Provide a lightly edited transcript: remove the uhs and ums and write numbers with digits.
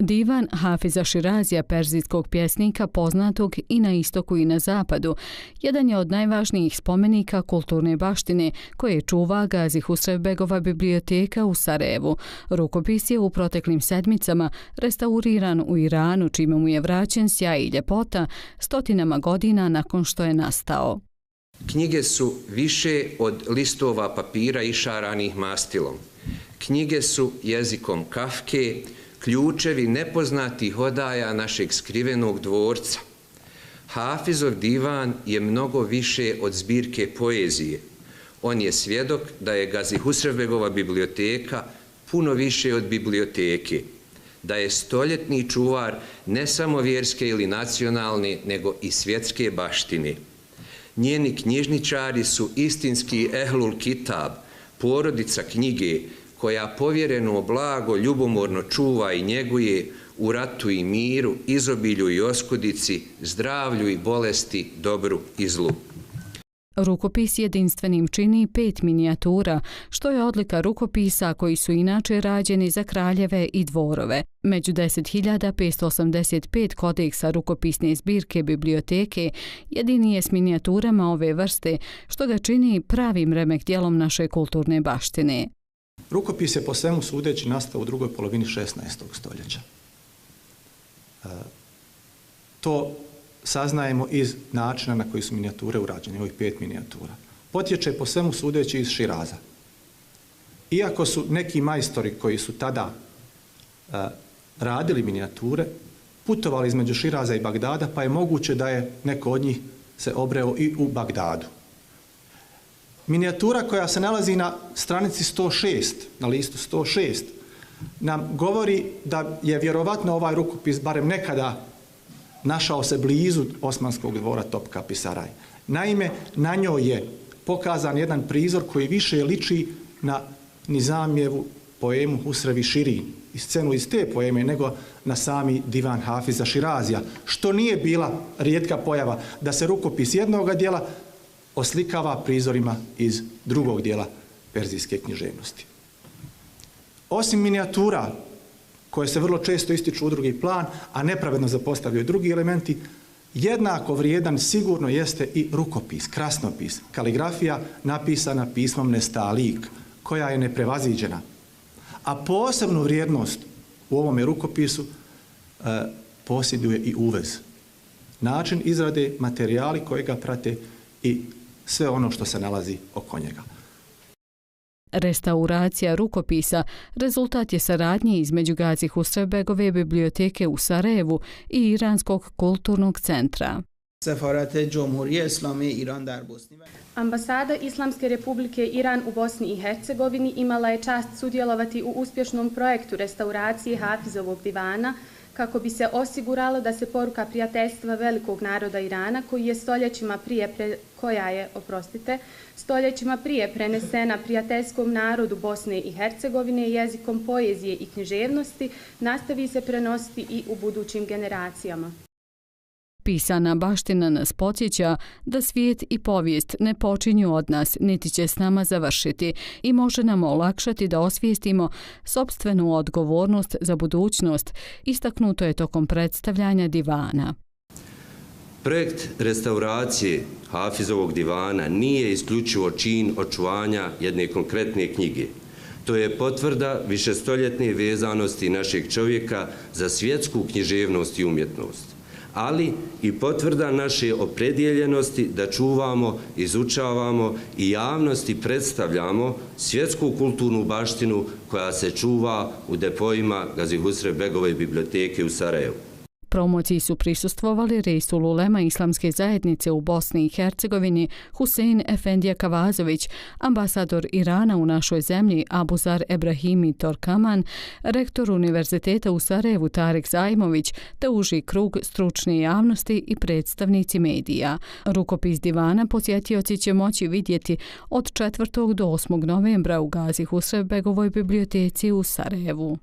Divan Hafiza Širazija, perzijskog pjesnika poznatog i na istoku i na zapadu, jedan je od najvažnijih spomenika kulturne baštine koje čuva Gazi Husrevbegova biblioteka u Sarajevu. Rukopis je u proteklim sedmicama restauriran u Iranu, čime mu je vraćen sjaj i ljepota stotinama godina nakon što je nastao. Knjige su više od listova papira išaranih mastilom. Knjige su jezikom Kafke, ključevi nepoznatih odaja našeg skrivenog dvorca. Hafizov divan je mnogo više od zbirke poezije. On je svjedok da je Gazi Husrevbegova biblioteka puno više od biblioteke, da je stoljetni čuvar ne samo vjerske ili nacionalne, nego i svjetske baštine. Njeni knjižničari su istinski ehlul kitab, porodica knjige, koja povjereno blago ljubomorno čuva i njeguje u ratu i miru, izobilju i oskudici, zdravlju i bolesti, dobru i zlu. Rukopis jedinstvenim čini 5 minijatura, što je odlika rukopisa koji su inače rađeni za kraljeve i dvorove. Među 10.585 kodeksa rukopisne zbirke biblioteke jedini je s minijaturama ove vrste, što ga čini pravim remek dijelom naše kulturne baštine. Rukopis je po svemu sudeći nastao u drugoj polovini 16. stoljeća. To saznajemo iz načina na koji su minijature urađene, ovih 5 minijatura. Potječe po svemu sudeći iz Širaza. Iako su neki majstori koji su tada radili minijature, putovali između Širaza i Bagdada, pa je moguće da je neko od njih se obreo i u Bagdadu. Minijatura koja se nalazi na stranici 106, na listu 106, nam govori da je vjerovatno ovaj rukopis barem nekada našao se blizu osmanskog dvora Topkapı Saray. Naime, na njoj je pokazan jedan prizor koji više liči na Nizamijevu poemu Husrev-i Širin, i scenu iz te poeme, nego na sami divan Hafiza Širazija, što nije bila rijetka pojava da se rukopis jednog dijela oslikava prizorima iz drugog dijela perzijske književnosti. Osim minijatura, koje se vrlo često ističu u drugi plan, a nepravedno zapostavljaju drugi elementi, jednako vrijedan sigurno jeste i rukopis, krasnopis, kaligrafija napisana pismom Nestalik, koja je neprevaziđena. A posebnu vrijednost u ovome rukopisu posjeduje i uvez. Način izrade, materijali koji ga prate i sve ono što se nalazi oko njega. Restauracija rukopisa rezultat je saradnje između Gazi Husrevbegove biblioteke u Sarajevu i Iranskog kulturnog centra. Ambasada Islamske republike Iran u Bosni i Hercegovini imala je čast sudjelovati u uspješnom projektu restauracije Hafizovog divana kako bi se osiguralo da se poruka prijateljstva velikog naroda Irana, koja je stoljećima prije prenesena prijateljskom narodu Bosne i Hercegovine jezikom poezije i književnosti, nastavi se prenositi i u budućim generacijama. Pisana baština nas podsjeća da svijet i povijest ne počinju od nas, niti će s nama završiti i može nam olakšati da osvijestimo sopstvenu odgovornost za budućnost, istaknuto je tokom predstavljanja divana. Projekt restauracije Hafizovog divana nije isključivo čin očuvanja jedne konkretne knjige. To je potvrda višestoljetne vezanosti našeg čovjeka za svjetsku književnost i umjetnost, ali i potvrda naše opredjeljenosti da čuvamo, izučavamo i javnosti predstavljamo svjetsku kulturnu baštinu koja se čuva u depoima Gazi Husrevbegove biblioteke u Sarajevu. Promociji su prisustvovali Reisul Ulema Islamske zajednice u Bosni i Hercegovini Husein Efendija Kavazović, ambasador Irana u našoj zemlji Abuzar Ebrahimi Torkaman, rektor Univerziteta u Sarajevu Tarek Zajmović, te uži krug stručne javnosti i predstavnici medija. Rukopis divana posjetioci će moći vidjeti od 4. do 8. novembra u Gazi Husrevbegovoj biblioteci u Sarajevu.